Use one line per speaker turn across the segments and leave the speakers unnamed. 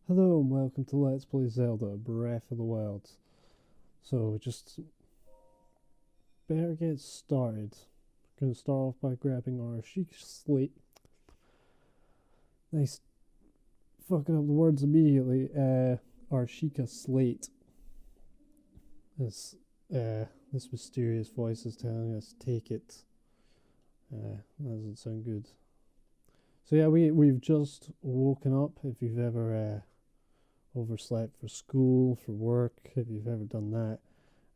Hello and welcome to Let's Play Zelda Breath of the Wild. So just better get started. Gonna start off by grabbing our chic slate. Nice fucking up the words immediately. Our Sheikah slate. This this mysterious voice is telling us take it. That doesn't sound good. So yeah, we've just woken up. If you've ever overslept for school, for work, if you've ever done that.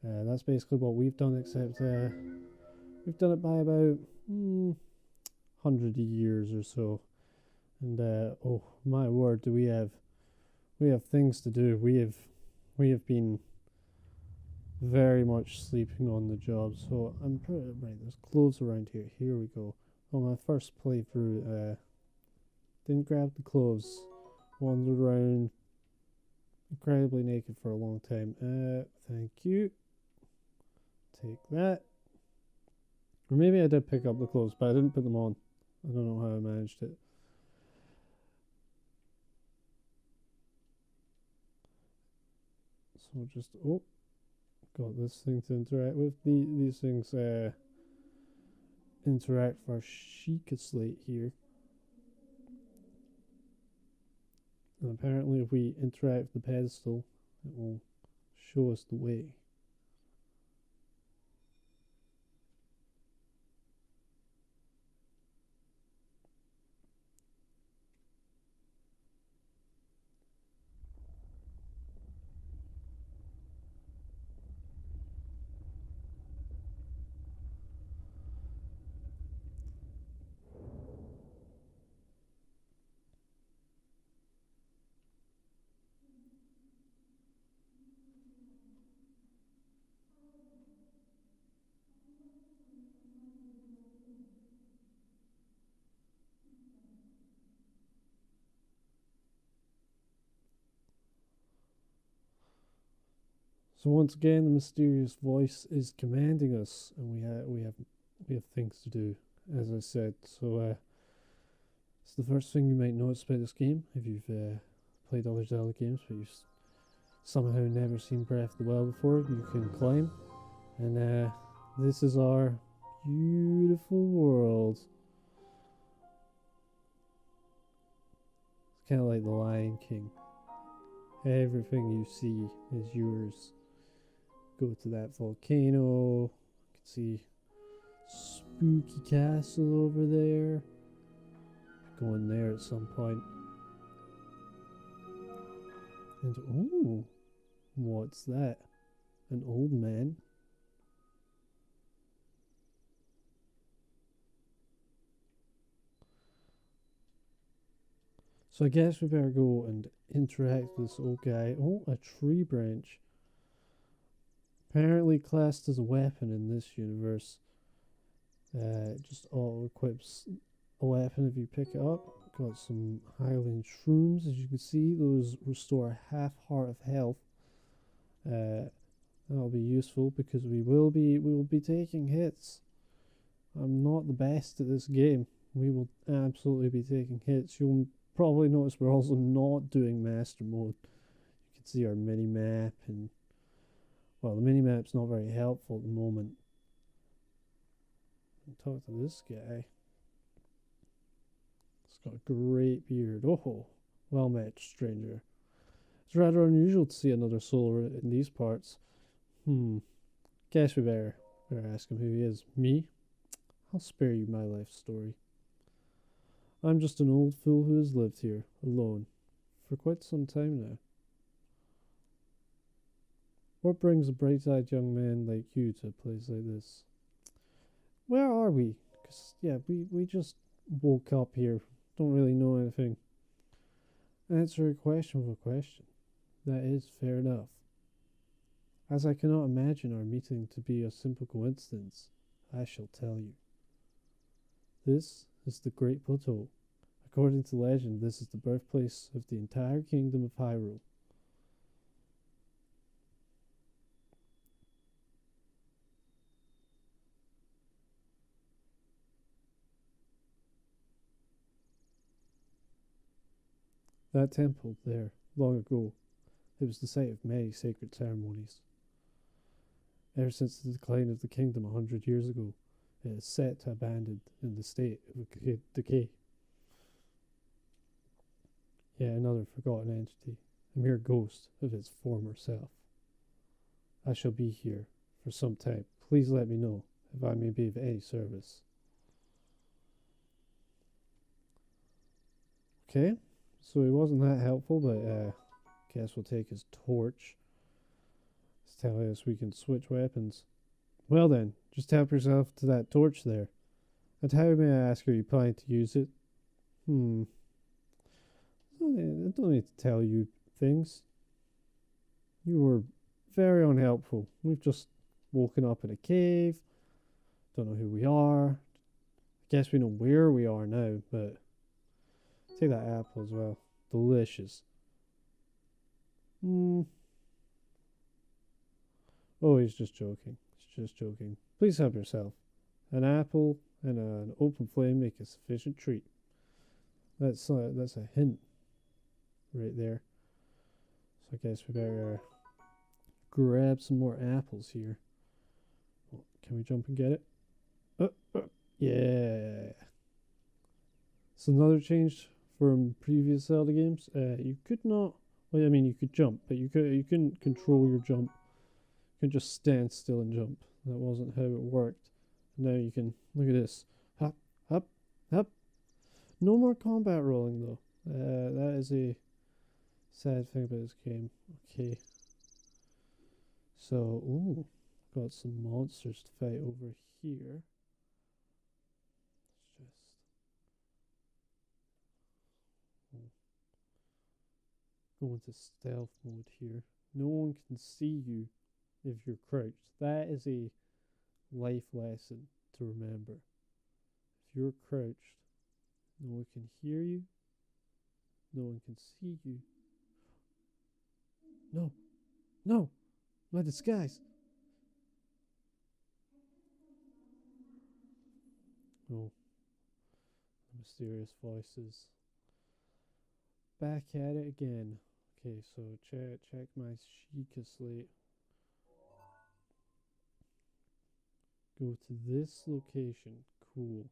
That's basically what we've done, except we've done it by about 100 years or so. And oh my word, do we have things to do. We have been very much sleeping on the job. So I'm pretty right. There's clothes around here. Here we go. On my first playthrough, didn't grab the clothes. Wandered around incredibly naked for a long time. Thank you. Take that. Or maybe I did pick up the clothes, but I didn't put them on. I don't know how I managed it. So just got this thing to interact with. These things interact for our Sheikah slate here. And apparently if we interact with the pedestal, it will show us the way. So once again, the mysterious voice is commanding us, and we have things to do, as I said. So it's the first thing you might notice about this game if you've played other Zelda games, but you've somehow never seen Breath of the Wild before. You can climb, and this is our beautiful world. It's kind of like the Lion King. Everything you see is yours. Go to that volcano. You can see spooky castle over there. Go in there at some point. And oh, what's that? An old man? So I guess we better go and interact with this old guy. Oh, a tree branch. Apparently classed as a weapon in this universe. Just auto equips a weapon if you pick it up. Got some Highland shrooms, as you can see. Those restore half heart of health. That'll be useful because we will be taking hits. I'm not the best at this game. We will absolutely be taking hits. You'll probably notice we're also not doing master mode. You can see our mini map, and well, the mini map's not very helpful at the moment. Talk to this guy. He's got a great beard. Oh, well met, stranger. It's rather unusual to see another soul in these parts. Guess we better ask him who he is. Me? I'll spare you my life story. I'm just an old fool who has lived here, alone, for quite some time now. What brings a bright-eyed young man like you to a place like this? Where are we? Because, yeah, we just woke up here. Don't really know anything. Answer a question with a question. That is fair enough. As I cannot imagine our meeting to be a simple coincidence, I shall tell you. This is the Great Plateau. According to legend, this is the birthplace of the entire kingdom of Hyrule. That temple there, long ago, it was the site of many sacred ceremonies. Ever since the decline of the kingdom 100 years ago, it is set to abandoned in the state of decay. Yet another forgotten entity, a mere ghost of its former self. I shall be here for some time. Please let me know if I may be of any service. Okay, so he wasn't that helpful, but guess we'll take his torch. It's telling us we can switch weapons. Well then, just help yourself to that torch there. And how may I ask, are you planning to use it? I don't need to tell you things. You were very unhelpful. We've just woken up in a cave. Don't know who we are. I guess we know where we are now, but take that apple as well. Delicious. Oh, he's just joking. He's just joking. Please help yourself. An apple and an open flame make a sufficient treat. That's a hint right there. So I guess we better grab some more apples here. Oh, can we jump and get it? Yeah. It's another change from previous Zelda games. You could not. Well, I mean, you could jump, but you couldn't control your jump. You can just stand still and jump. That wasn't how it worked. Now you can look at this. Hop, hop, hop. No more combat rolling though. That is a sad thing about this game. Okay. So, ooh, got some monsters to fight over here. Let's just go into stealth mode here. No one can see you if you're crouched. That is a life lesson to remember. If you're crouched, no one can hear you. No one can see you. No, no, my disguise. Oh, mysterious voices. Back at it again. Okay, so check my Sheikah slate. Go to this location. Cool.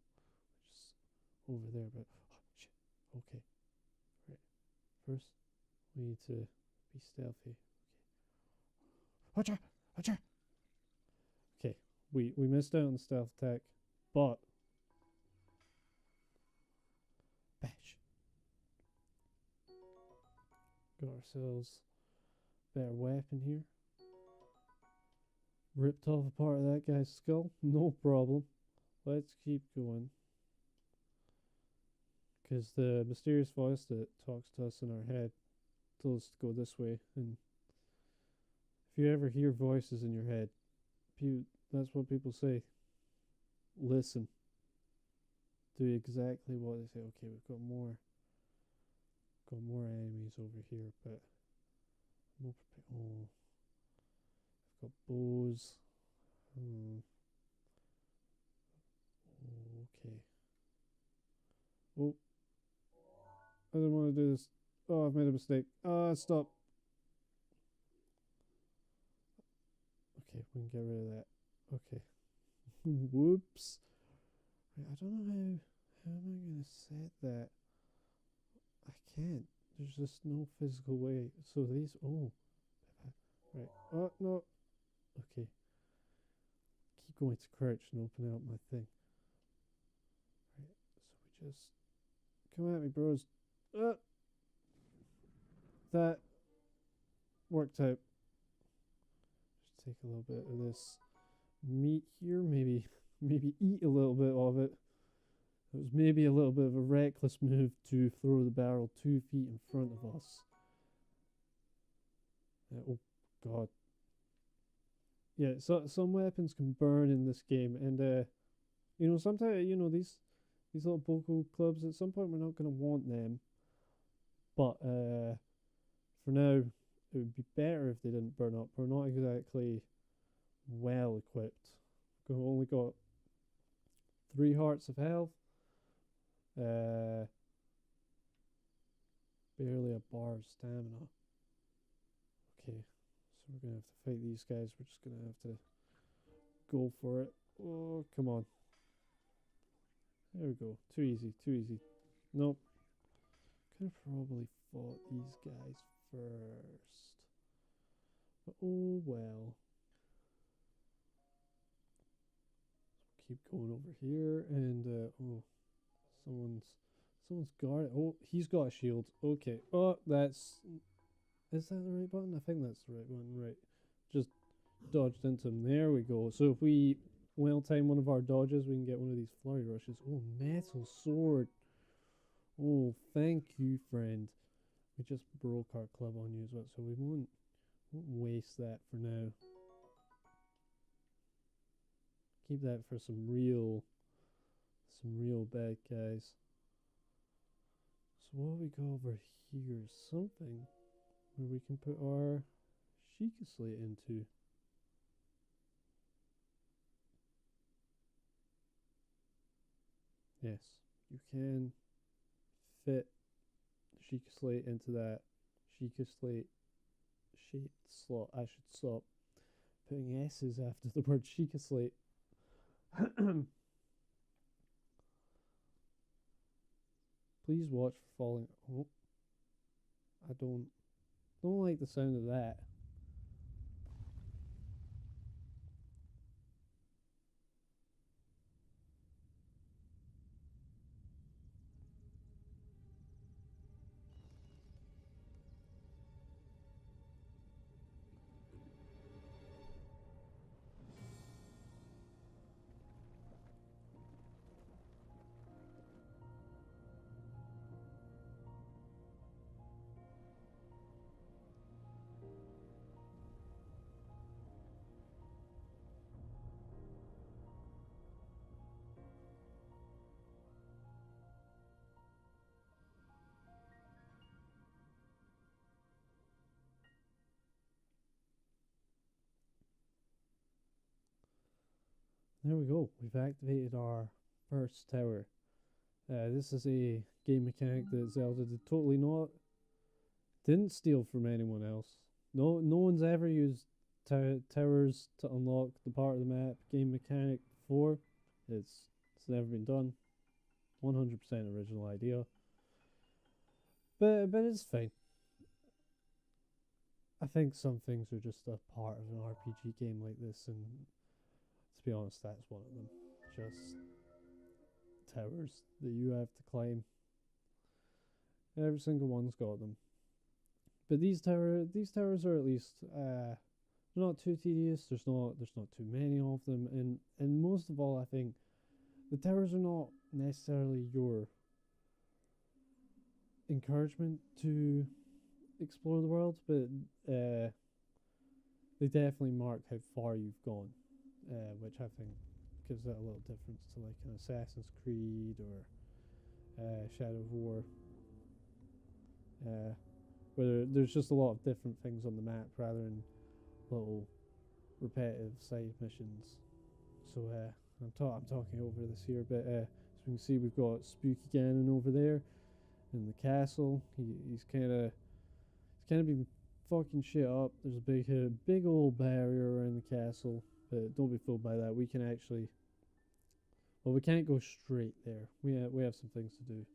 Just over there, but oh, shit. Okay. Right. First, we need to be stealthy. Okay. Watch out! Okay, we missed out on the stealth attack, but bash. Got ourselves a better weapon here. Ripped off a part of that guy's skull. No problem. Let's keep going. Because the mysterious voice that talks to us in our head tells us to go this way. And if you ever hear voices in your head, that's what people say. Listen. Do exactly what they say. Okay, we've got more enemies over here, but oh, I've got bows. Okay. Oh, I didn't want to do this. Oh, I've made a mistake. Stop. Okay, we can get rid of that. Okay. Whoops. I don't know how am I going to set that? I can't. There's just no physical way. So these, oh. Right. Oh, no. Okay. Keep going to crouch and open out my thing. Right. So we just, come at me, bros. That worked out. Just take a little bit of this meat here. Maybe eat a little bit of it. It was maybe a little bit of a reckless move to throw the barrel 2 feet in front of us. Oh god. Yeah, so some weapons can burn in this game, and sometimes these little Boko clubs. At some point, we're not going to want them, but for now, it would be better if they didn't burn up. We're not exactly well equipped. We've only got 3 hearts of health. Barely a bar of stamina. Okay, so we're gonna have to fight these guys. We're just gonna have to go for it. Oh, come on. There we go. Too easy, too easy. Nope. Could have probably fought these guys first. But oh well. Keep going over here and oh, someone's guard. Oh, he's got a shield. Okay. Oh, is that the right button? I think that's the right one. Right. Just dodged into him. There we go. So if we well time one of our dodges, we can get one of these flurry rushes. Oh, metal sword. Oh, thank you, friend. We just broke our club on you as well, so we won't waste that for now. Keep that for some real bad guys. So what we got over here? Something where we can put our Sheikah Slate into. Yes, you can fit Sheikah Slate into that Sheikah Slate shaped slot. I should stop putting S's after the word Sheikah Slate. Please watch for falling. Oh, I don't like the sound of that. There we go. We've activated our first tower. This is a game mechanic that Zelda didn't steal from anyone else. No one's ever used towers to unlock the part of the map game mechanic before. It's never been done. 100% original idea. But it's fine. I think some things are just a part of an RPG game like this, and to be honest, that's one of them. Just towers that you have to climb. Every single one's got them. But these towers are at least not too tedious. There's not too many of them, and most of all, I think the towers are not necessarily your encouragement to explore the world, but they definitely mark how far you've gone, which I think gives it a little difference to like an Assassin's Creed or Shadow of War, where there's just a lot of different things on the map rather than little repetitive side missions. So I'm talking over this here, but as we can see, we've got Spooky Ganon over there in the castle. He's kind of been fucking shit up. There's a big old barrier around the castle, but don't be fooled by that. We can actually, well, we can't go straight there. We have some things to do,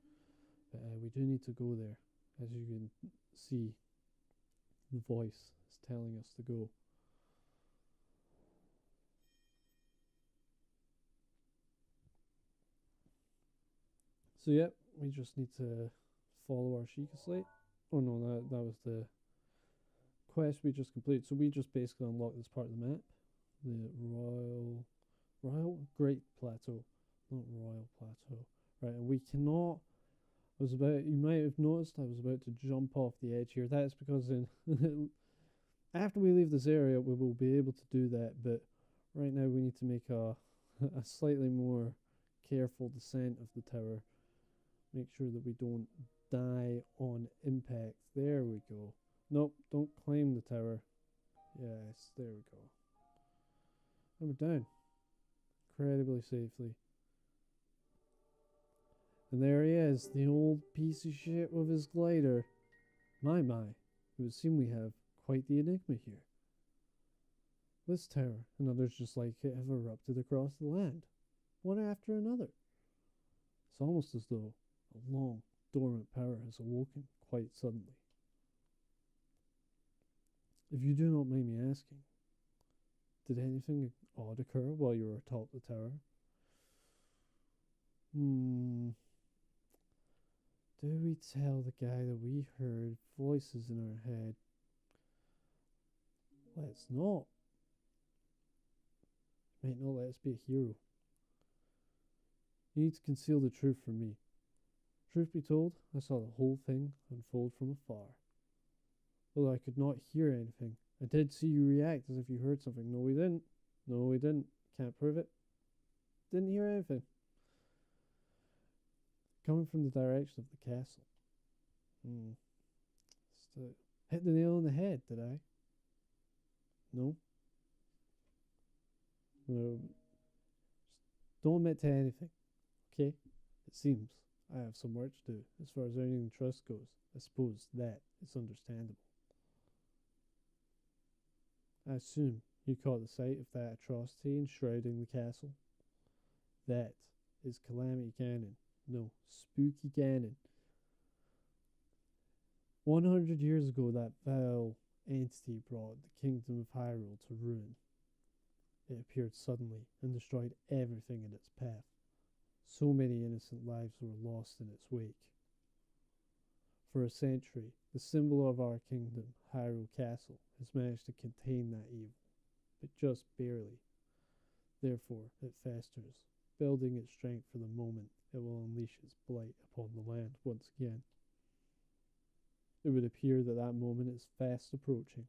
but we do need to go there. As you can see, the voice is telling us to go. So yep, we just need to follow our Sheikah Slate. Oh no, that was the quest we just completed. So we just basically unlocked this part of the map, the Royal Great Plateau, not Royal Plateau. Right, and we cannot. You might have noticed I was about to jump off the edge here. That's because after we leave this area, we will be able to do that. But right now, we need to make a slightly more careful descent of the tower. Make sure that we don't die on impact. There we go. Nope, don't climb the tower. Yes, there we go. And we're down. Incredibly safely. And there he is, the old piece of shit with his glider. My, it would seem we have quite the enigma here. This tower and others just like it have erupted across the land, one after another. It's almost as though a long, dormant power has awoken quite suddenly. If you do not mind me asking, did anything odd occur while you were atop the tower? Do we tell the guy that we heard voices in our head? Let's not. Might not let us be a hero. You need to conceal the truth from me. Truth be told, I saw the whole thing unfold from afar. Although I could not hear anything, I did see you react as if you heard something. No, we didn't. No, we didn't. Can't prove it. Didn't hear anything. Coming from the direction of the castle. So, hit the nail on the head, did I? No? No. Just don't admit to anything, okay? It seems I have some work to do as far as earning trust goes. I suppose that is understandable. I assume you caught the sight of that atrocity enshrouding the castle. That is Calamity Ganon. No, Spooky Ganon. 100 years ago, that vile entity brought the kingdom of Hyrule to ruin. It appeared suddenly and destroyed everything in its path. So many innocent lives were lost in its wake. For a century, the symbol of our kingdom, Hyrule Castle, has managed to contain that evil, but just barely. Therefore, it festers, building its strength for the moment it will unleash its blight upon the land once again. It would appear that that moment is fast approaching.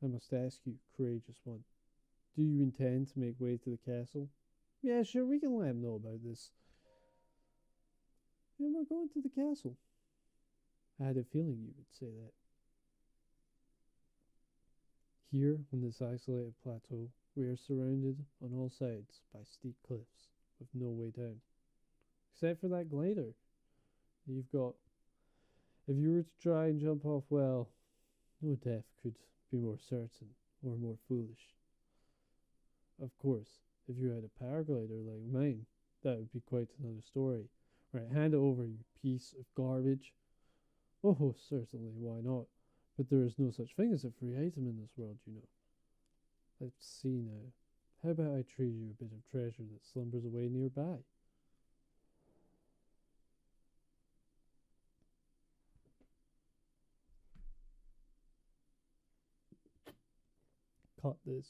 I must ask you, courageous one, do you intend to make way to the castle? Yeah, sure, we can let him know about this. Yeah, we're going to the castle. I had a feeling you would say that. Here, on this isolated plateau, we are surrounded on all sides by steep cliffs with no way down. Except for that glider you've got. If you were to try and jump off, well, no death could be more certain or more foolish. Of course, if you had a paraglider like mine, that would be quite another story. Right, hand it over, you piece of garbage. Oh, certainly, why not? But there is no such thing as a free item in this world, you know. Let's see now. How about I trade you a bit of treasure that slumbers away nearby? Cut this.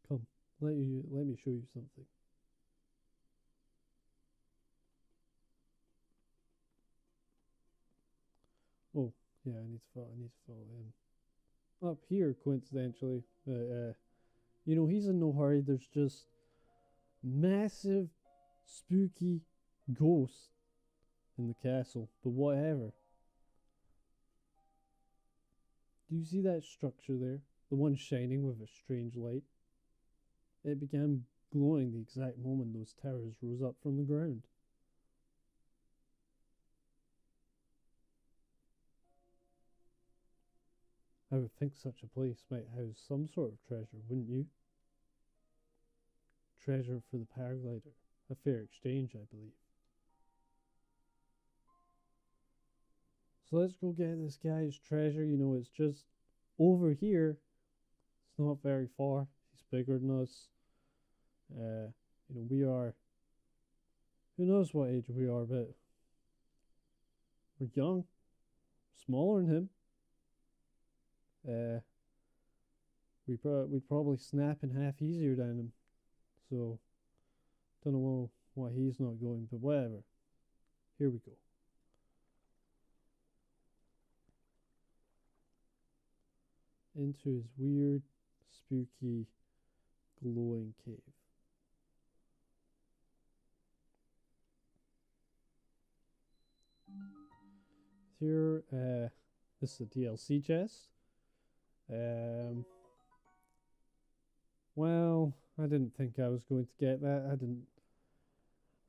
Come, let me show you something. Oh, yeah, I need to follow him. Up here, coincidentally, he's in no hurry. There's just massive, spooky ghosts in the castle, but whatever. Do you see that structure there? The one shining with a strange light? It began glowing the exact moment those towers rose up from the ground. I would think such a place might house some sort of treasure, wouldn't you? Treasure for the paraglider. A fair exchange, I believe. So let's go get this guy's treasure. It's just over here. It's not very far. He's bigger than us. We are. Who knows what age we are, but we're young, smaller than him. We'd probably snap in half easier than him. So, don't know why he's not going, but whatever. Here we go. Into his weird, spooky, glowing cave. Here, this is a DLC chest. Well, I didn't think I was going to get that.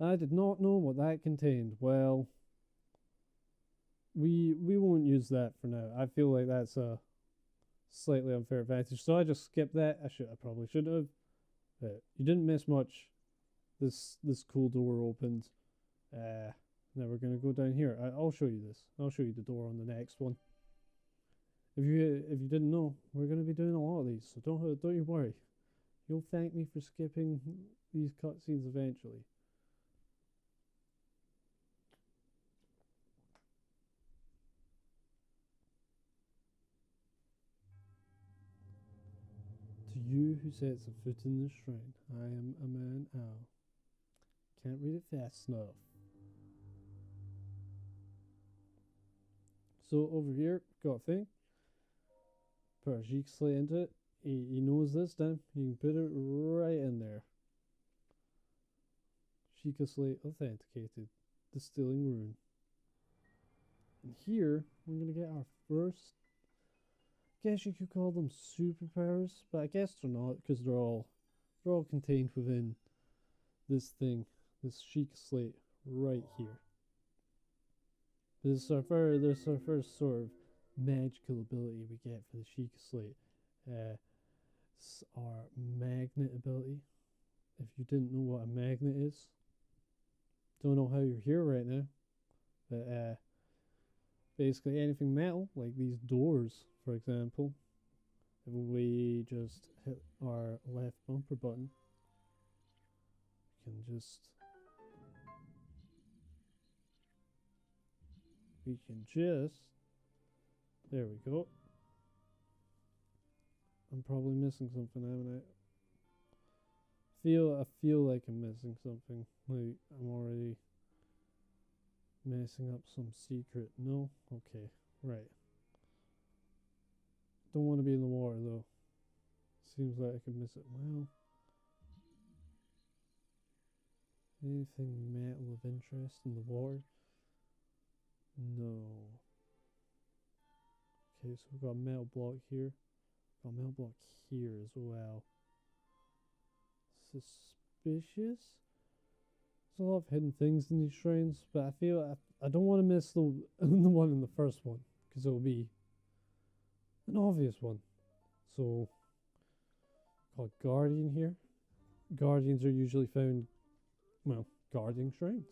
I did not know what that contained. Well, we won't use that for now. I feel like that's a slightly unfair advantage. So I just skipped that. I probably should have. But you didn't miss much. This cool door opened. Now we're gonna go down here. I'll show you this. I'll show you the door on the next one. If you didn't know, we're gonna be doing a lot of these, so don't you worry. You'll thank me for skipping these cutscenes eventually. To you who sets a foot in this shrine, I am a man owl. Can't read it fast enough. So over here, got a thing. Put our Sheik slate into it. He knows this time. You can put it right in there. Sheikah slate authenticated. Distilling rune. And here, we're going to get our first, I guess you could call them superpowers, but I guess they're not because they're all contained within this thing, this Sheikah slate right here. This is our first sort of magical ability we get for the Sheikah slate. It's our magnet ability. If you didn't know what a magnet is, don't know how you're here right now, but basically anything metal, like these doors, for example, if we just hit our left bumper button, we can just, there we go. I'm probably missing something, haven't I? I feel like I'm missing something. Like I'm already messing up some secret. No? Okay. Right. Don't want to be in the water though. Seems like I could miss it. Well, anything metal of interest in the water? No. Okay, so we've got a metal block here. Got a metal block here as well. Suspicious? There's a lot of hidden things in these shrines, but I feel I don't want to miss the the one in the first one because it will be an obvious one. So, called Guardian here. Guardians are usually found, well, guarding shrines,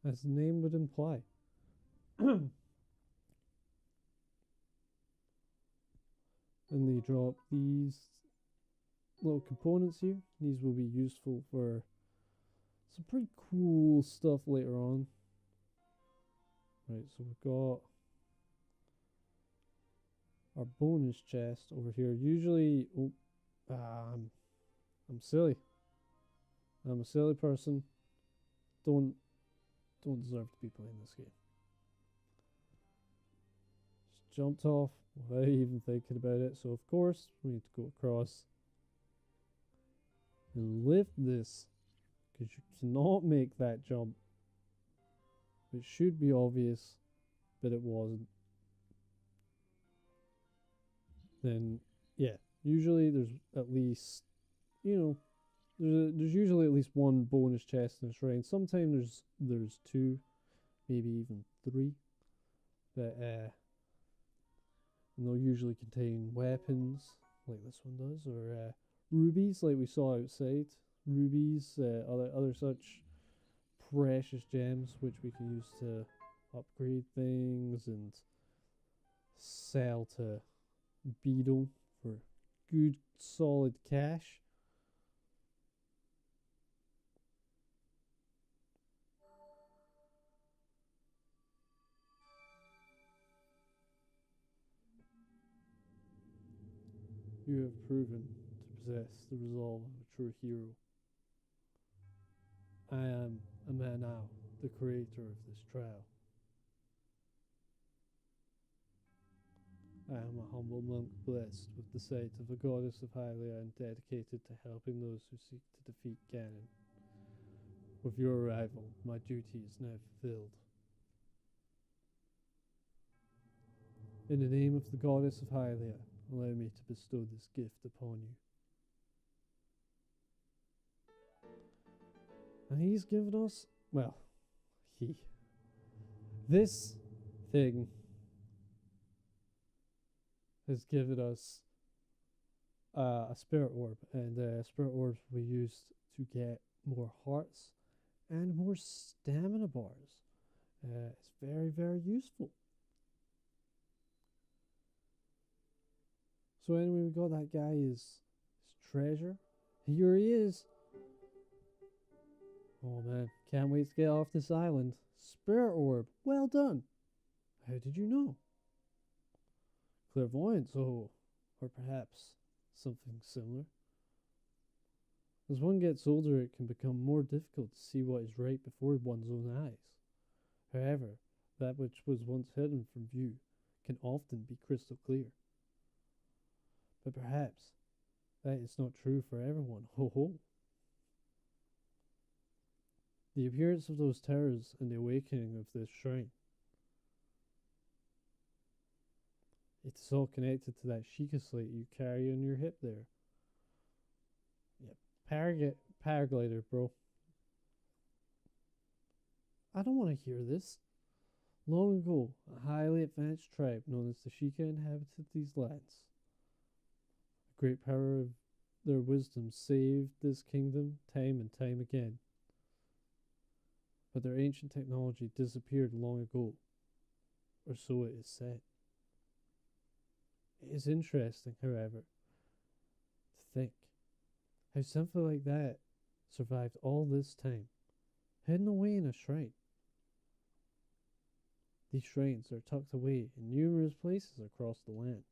as the name would imply. And they drop these little components here. These will be useful for some pretty cool stuff later on. Right, so we've got our bonus chest over here. Usually, I'm silly. I'm a silly person. Don't deserve to be playing this game. Just jumped off without even thinking about it. So of course we need to go across and lift this because you cannot make that jump. It should be obvious, but it wasn't. Then yeah, usually there's at least, there's usually at least one bonus chest in a shrine. Sometimes there's two, maybe even three, but and they'll usually contain weapons like this one does, or rubies like we saw outside. Rubies, other such precious gems which we can use to upgrade things and sell to Beetle for good solid cash. You have proven to possess the resolve of a true hero. I am a man now, the creator of this trial. I am a humble monk blessed with the sight of a goddess of Hylia and dedicated to helping those who seek to defeat Ganon. With your arrival, my duty is now fulfilled. In the name of the goddess of Hylia, allow me to bestow this gift upon you. And he's given us, well, this thing has given us a spirit orb, and spirit orbs we used to get more hearts and more stamina bars. It's very, very useful. So anyway, we got that guy his treasure. Here he is. Oh man, can't wait to get off this island. Spirit orb, well done. How did you know? Clairvoyance, oh, or perhaps something similar. As one gets older, it can become more difficult to see what is right before one's own eyes. However, that which was once hidden from view can often be crystal clear. But perhaps that is not true for everyone. Ho ho! The appearance of those towers and the awakening of this shrine. It is all connected to that Sheikah slate you carry on your hip there. Yep, paraglider, bro. I don't want to hear this. Long ago, a highly advanced tribe known as the Sheikah inhabited these lands. The great power of their wisdom saved this kingdom time and time again. But their ancient technology disappeared long ago, or so it is said. It is interesting, however, to think how something like that survived all this time, hidden away in a shrine. These shrines are tucked away in numerous places across the land.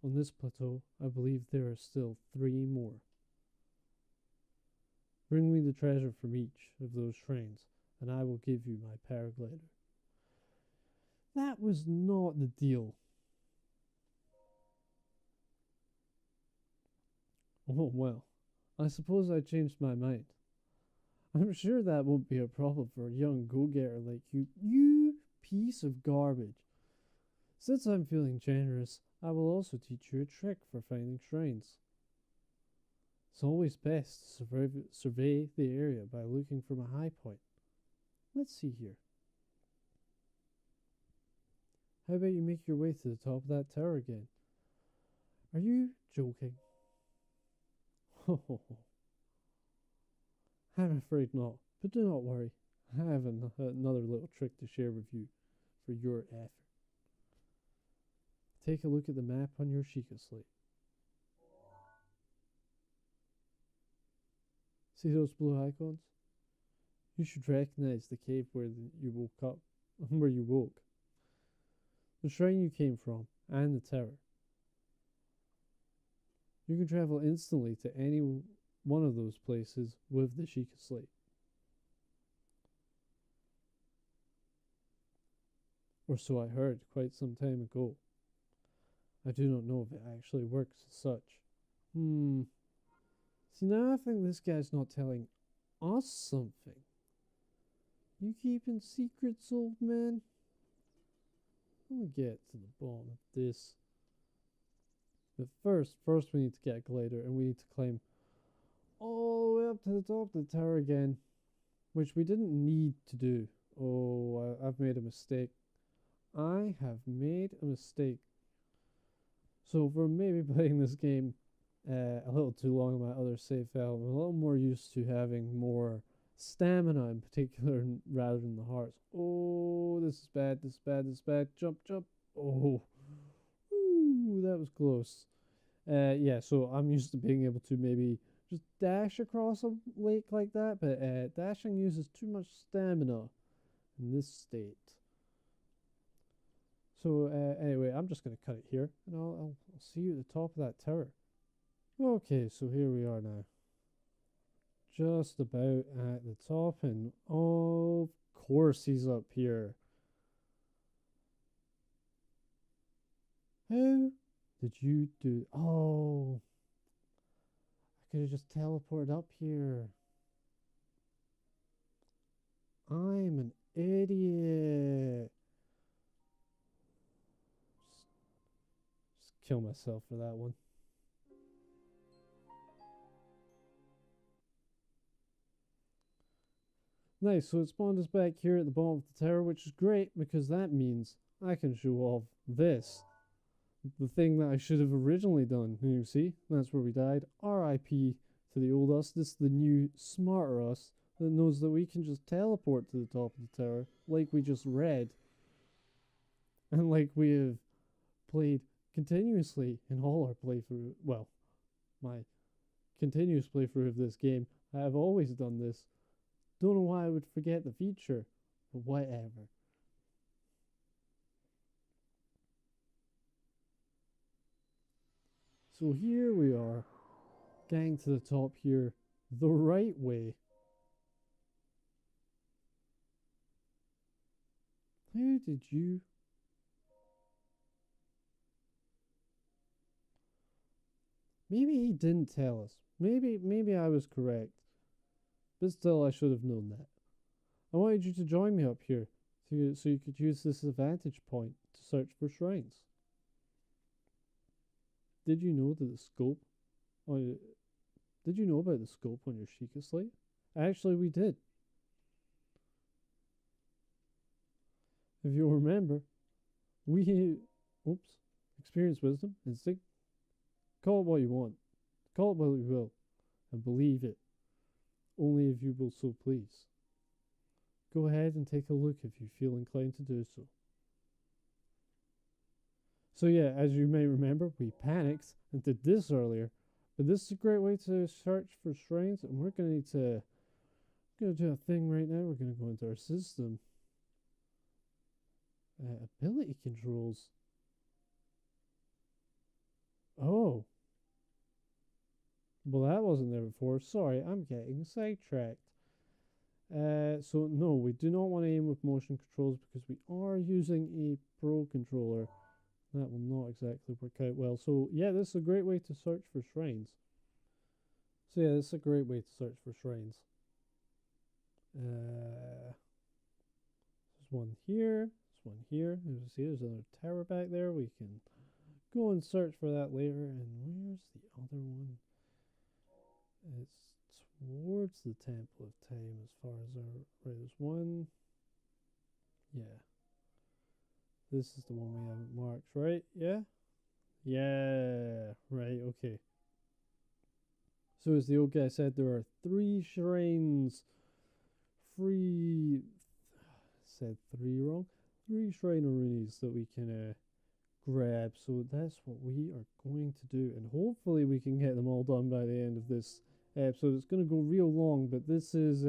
On this plateau, I believe there are still 3 more. Bring me the treasure from each of those shrines, and I will give you my paraglider. That was not the deal. Oh well, I suppose I changed my mind. I'm sure that won't be a problem for a young go-getter like you. You piece of garbage. Since I'm feeling generous, I will also teach you a trick for finding shrines. It's always best to survey the area by looking from a high point. Let's see here. How about you make your way to the top of that tower again? Are you joking? I'm afraid not, but do not worry. I have another little trick to share with you for your effort. Take a look at the map on your Sheikah slate. See those blue icons? You should recognize the cave where you woke up, where you woke. The shrine you came from, and the tower. You can travel instantly to any one of those places with the Sheikah slate. Or so I heard quite some time ago. I do not know if it actually works as such. See, now I think this guy's not telling us something. You keeping secrets, old man? Let me get to the bottom of this. But first we need to get a glider, and we need to climb all the way up to the top of the tower again, which we didn't need to do. Oh, I've made a mistake. I have made a mistake. So for maybe playing this game a little too long on my other save file, I'm a little more used to having more stamina in particular rather than the hearts. Oh, this is bad, this is bad, this is bad. Jump, jump. Oh, ooh, that was close. Yeah, so I'm used to being able to maybe just dash across a lake like that, but dashing uses too much stamina in this state. So anyway, I'm just going to cut it here, and I'll see you at the top of that tower. Okay, so here we are now. Just about at the top, and of course he's up here. How did you do? Oh, I could have just teleported up here. I'm an idiot. Just kill myself for that one. Nice, so it spawned us back here at the bottom of the tower, which is great because that means I can show off this. The thing that I should have originally done. You see, that's where we died. RIP to the old us. This is the new, smarter us that knows that we can just teleport to the top of the tower, like we just read, and like we have played continuously in all our playthrough. Well, my continuous playthrough of this game. I have always done this. Don't know why I would forget the feature, but whatever. So here we are, getting to the top here the right way. How did you? Maybe he didn't tell us. Maybe I was correct. But still, I should have known that. I wanted you to join me up here so you could use this as a vantage point to search for shrines. Did you know that the scope on Did you know about the scope on your Sheikah slate? Actually, we did. If you'll remember, we experience, wisdom, instinct. Call it what you want. Call it what you will, and believe it. Only if you will so please. Go ahead and take a look if you feel inclined to do so. So yeah, as you may remember, we panicked and did this earlier, but this is a great way to search for shrines, and we're gonna do a thing right now. We're gonna go into our system. Ability controls. Oh. Well, that wasn't there before. Sorry, I'm getting sidetracked. So no, we do not want to aim with motion controls because we are using a pro controller. That will not exactly work out well. So yeah, this is a great way to search for shrines. So yeah, this is a great way to search for shrines. There's one here. There's one here. As you see, there's another tower back there. We can go and search for that later. And where's the other one? It's towards the Temple of Time as far as our... Right, there's one. Yeah. This is the one we haven't marked, right? Yeah? Yeah. Right, okay. So as the old guy said, there are 3 shrines. Said 3 wrong. 3 shrine runes that we can grab. So that's what we are going to do. And hopefully we can get them all done by the end of this episode. It's going to go real long, but this is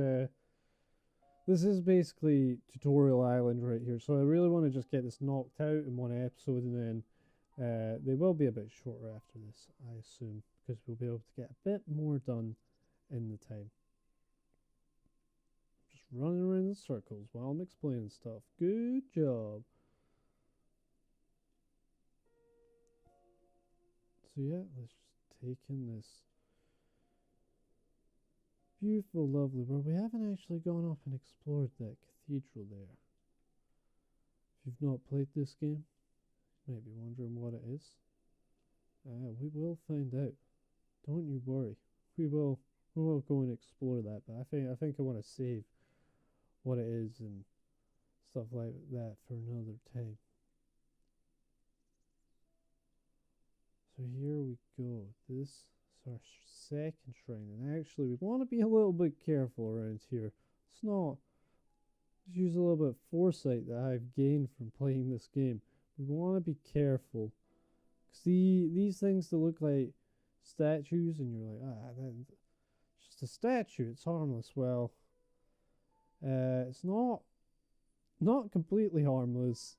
basically tutorial island right here. So I really want to just get this knocked out in one episode, and then they will be a bit shorter after this, I assume, because we'll be able to get a bit more done in the time. Just running around in circles while I'm explaining stuff. Good job. So yeah, let's just take in this beautiful, lovely world. We haven't actually gone up and explored that cathedral there. If you've not played this game, you might be wondering what it is. We will find out. Don't you worry. We will go and explore that. But I think I want to save what it is and stuff like that for another time. So here we go. This is our second shrine, and actually we want to be a little bit careful around here. It's not just use a little bit of foresight that I've gained from playing this game. We want to be careful. See, these things that look like statues, and you're like, it's just a statue, it's harmless. Well, it's not completely harmless,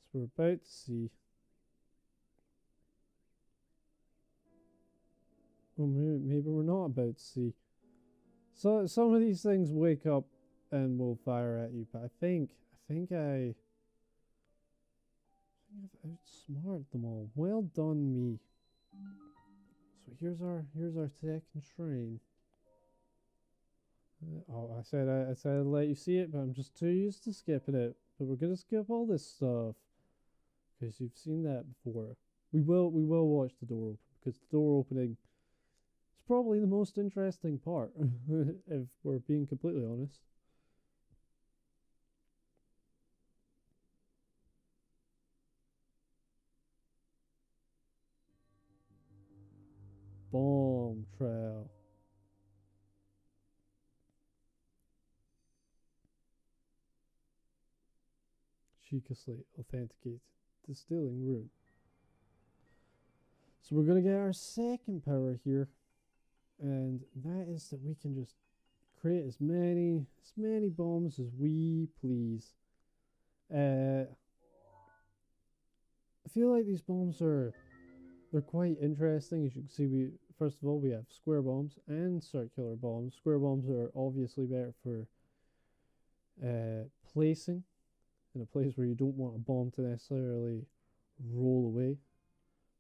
as we're about to see. Well, maybe we're not about to see. So some of these things wake up and will fire at you, but I think I've outsmarted them all. Well done, me. So here's our second shrine. I said I'd let you see it, but I'm just too used to skipping it. But we're gonna skip all this stuff because you've seen that before. We will watch the door open, because the door opening is probably the most interesting part, if we're being completely honest. bomb trail. Sheikah Slate authenticated. Distilling room. So we're gonna get our second power here, and that is that we can just create as many bombs as we please. I feel like these bombs they're quite interesting. As you can see, first of all we have square bombs and circular bombs. Square bombs are obviously better for placing in a place where you don't want a bomb to necessarily roll away,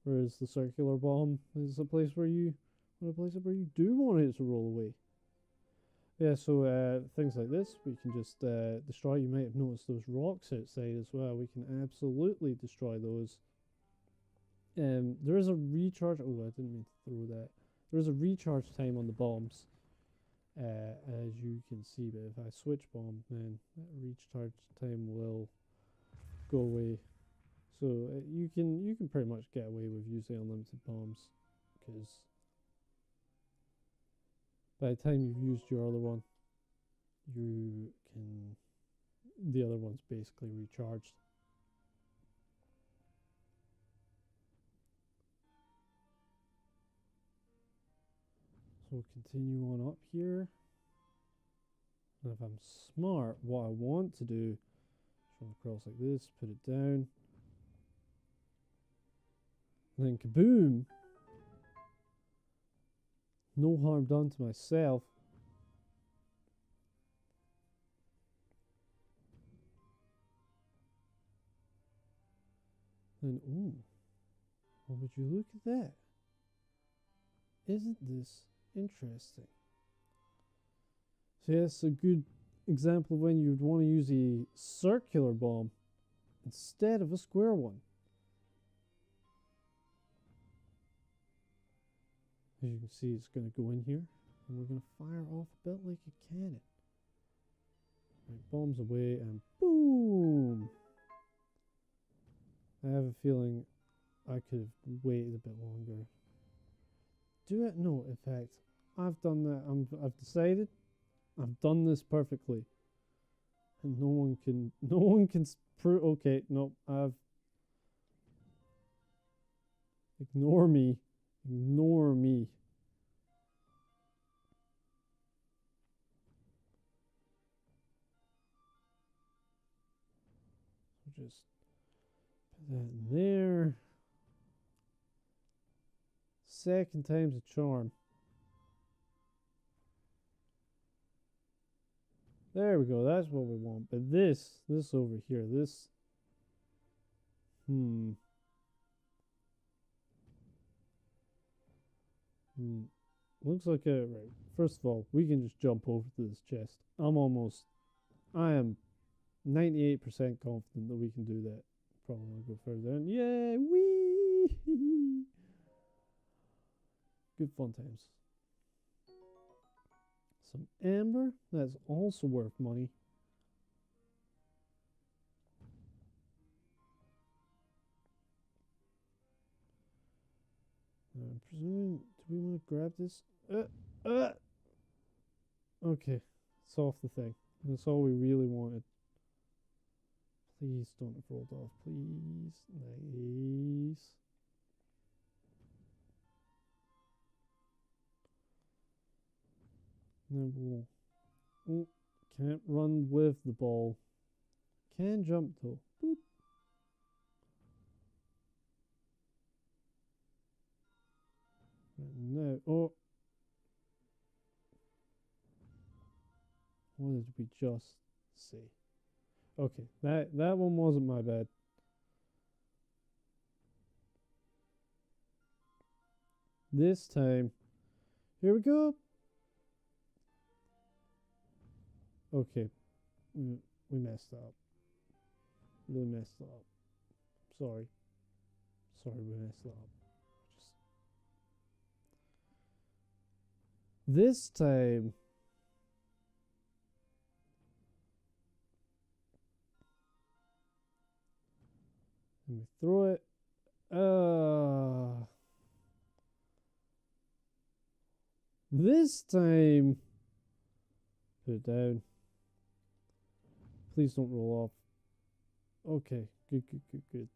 whereas the circular bomb is a place where you do want it to roll away. Yeah, so things like this we can just destroy. You might have noticed those rocks outside as well. We can absolutely destroy those. There is a recharge. Oh, I didn't mean to throw that. There is a recharge time on the bombs, as you can see. But if I switch bomb, then that recharge time will go away. So you can pretty much get away with using unlimited bombs, because by the time you've used your other one, the other one's basically recharged. So continue on up here. And if I'm smart, what I want to do is run across like this, put it down, and then kaboom! No harm done to myself. And ooh, well, would you look at that? Isn't this interesting? So yes, a good example of when you'd want to use a circular bomb instead of a square one. As you can see, it's going to go in here, and we're going to fire off a bit like a cannon. Right, bombs away, and boom! I have a feeling I could have waited a bit longer. Do it? No, in fact, I've done that. I've decided I've done this perfectly, and no one can prove. Okay, no, ignore me. So just put that in there. Second time's a charm. There we go. That's what we want. But this over here, this. Looks like a right. First of all, we can just jump over to this chest. I am 98% confident that we can do that. Probably want to go further down. Yeah, wee! Good fun times. Some amber. That's also worth money. I'm presuming. Do we want to grab this? Okay, it's off the thing. That's all we really wanted. Please don't have rolled off, please. Nice. Then we'll. Oh, can't run with the ball. Can jump though. Boop. No. Oh. What did we just see? Okay, that one wasn't my bad. This time, here we go. Okay, we messed up. Really messed up. Sorry, we messed up. This time. And we throw it. This time, put it down. Please don't roll off. Okay, good, good, good, good.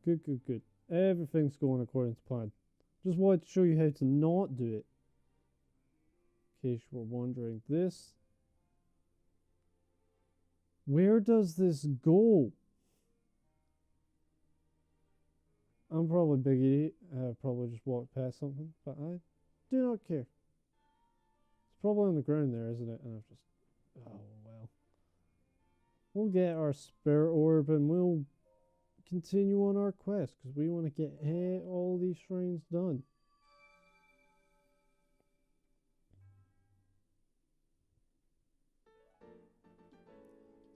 Good, good, good. Everything's going according to plan. Just wanted to show you how to not do it. In case you were wondering. This. Where does this go? I'm probably a big idiot. I probably just walked past something, but I do not care. It's probably on the ground there, isn't it? And I've just... Oh, well. We'll get our spirit orb and we'll continue on our quest because we want to get all these shrines done.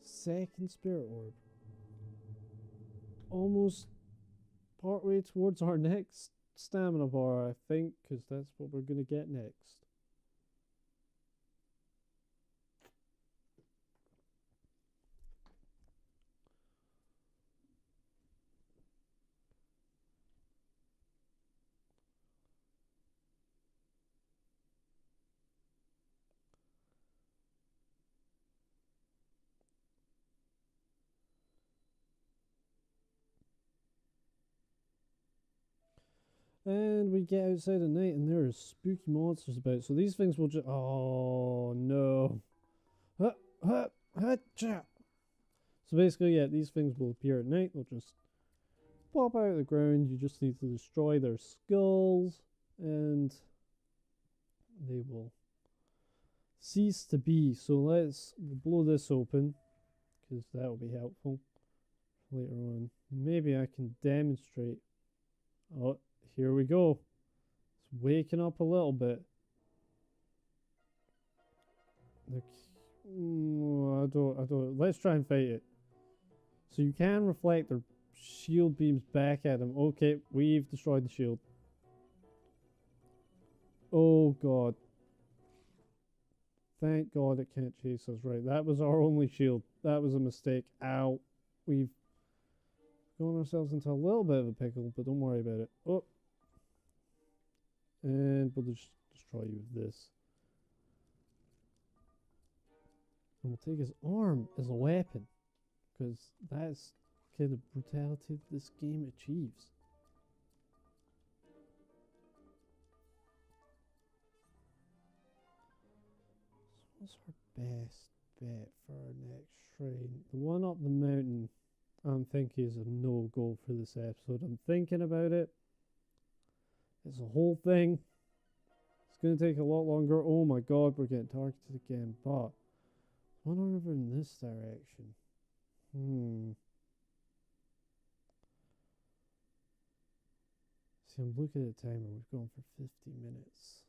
Second spirit orb. Almost partway towards our next stamina bar, I think, because that's what we're going to get next. And we get outside at night and there are spooky monsters about. So these things will just... Oh, no. So basically, yeah, these things will appear at night. They'll just pop out of the ground. You just need to destroy their skulls. And they will cease to be. So let's blow this open. Because that will be helpful later on. Maybe I can demonstrate. Oh, here we go. It's waking up a little bit. I don't. Let's try and fight it. So you can reflect their shield beams back at them. Okay, we've destroyed the shield. Oh god. Thank god it can't chase us. Right, that was our only shield. That was a mistake. Ow. We've gotten ourselves into a little bit of a pickle, but don't worry about it. Oh. And we'll just destroy you with this. And we'll take his arm as a weapon. Because that's the kind of brutality that this game achieves. So what's our best bet for our next shrine? The one up the mountain, I'm thinking is a no-go for this episode. I'm thinking about it. It's a whole thing. It's going to take a lot longer. Oh my god, we're getting targeted again. But one over in this direction. See, I'm looking at the timer. We've gone for 50 minutes.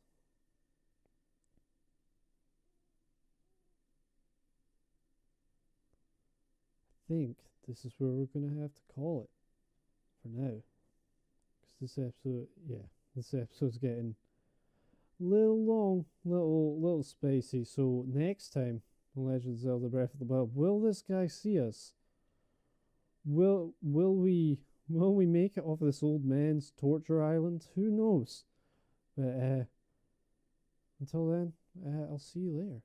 I think this is where we're going to have to call it for now. Because this episode, this episode's getting a little long, little spacey. So next time, Legend of Zelda Breath of the Wild, will this guy see us? Will we make it off this old man's torture island? Who knows? But until then, I'll see you later.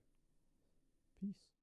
Peace.